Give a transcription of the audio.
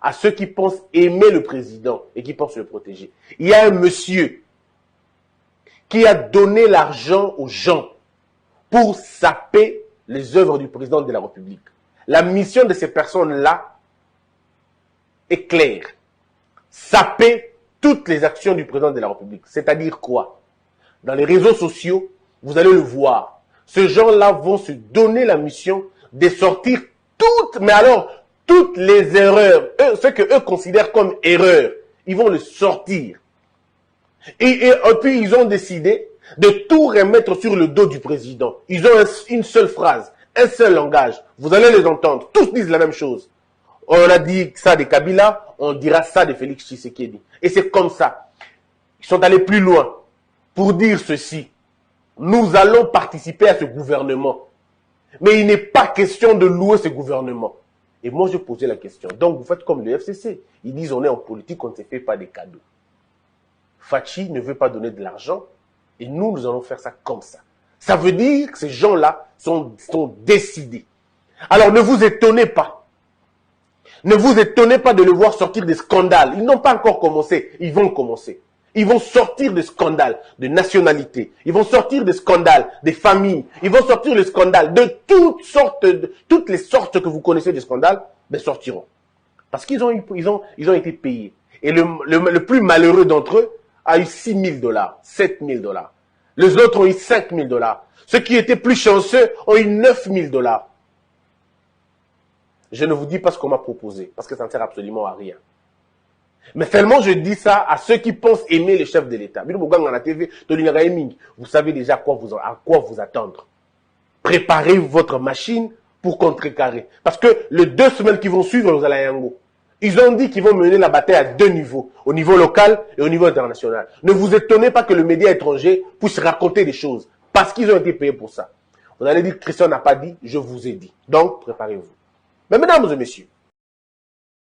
à ceux qui pensent aimer le président et qui pensent le protéger. Il y a un monsieur qui a donné l'argent aux gens pour saper les œuvres du président de la République. La mission de ces personnes-là est claire. Saper toutes les actions du président de la République. C'est-à-dire quoi? Dans les réseaux sociaux, vous allez le voir. Ces gens-là vont se donner la mission de sortir toutes les erreurs, ce que eux considèrent comme erreurs, ils vont le sortir. Et puis ils ont décidé de tout remettre sur le dos du président. Ils ont une seule phrase, un seul langage. Vous allez les entendre. Tous disent la même chose. On a dit ça de Kabila, on dira ça de Félix Tshisekedi. Et c'est comme ça. Ils sont allés plus loin pour dire ceci. Nous allons participer à ce gouvernement. Mais il n'est pas question de louer ce gouvernement. Et moi, je posais la question. Donc, vous faites comme le FCC. Ils disent, on est en politique, on ne se fait pas des cadeaux. Fachi ne veut pas donner de l'argent. Et nous allons faire ça comme ça. Ça veut dire que ces gens-là sont décidés. Alors, ne vous étonnez pas. Ne vous étonnez pas de le voir sortir des scandales. Ils n'ont pas encore commencé. Ils vont commencer. Ils vont sortir des scandales de nationalité. Ils vont sortir des scandales des familles. Ils vont sortir des scandales de toutes les sortes que vous connaissez des scandales, mais sortiront. Parce qu'ils ont été payés. Et le plus malheureux d'entre eux a eu $6,000, $7,000. Les autres ont eu $5,000. Ceux qui étaient plus chanceux ont eu $9,000. Je ne vous dis pas ce qu'on m'a proposé, parce que ça ne sert absolument à rien. Mais seulement je dis ça à ceux qui pensent aimer les chefs de l'État. Vous savez déjà à quoi vous attendre. Préparez votre machine pour contrecarrer. Parce que les 2 semaines qui vont suivre, vous allez à Yango. Ils ont dit qu'ils vont mener la bataille à 2 niveaux. Au niveau local et au niveau international. Ne vous étonnez pas que le média étranger puisse raconter des choses. Parce qu'ils ont été payés pour ça. Vous allez dire que Christian n'a pas dit, je vous ai dit. Donc, préparez-vous. Mais mesdames et messieurs,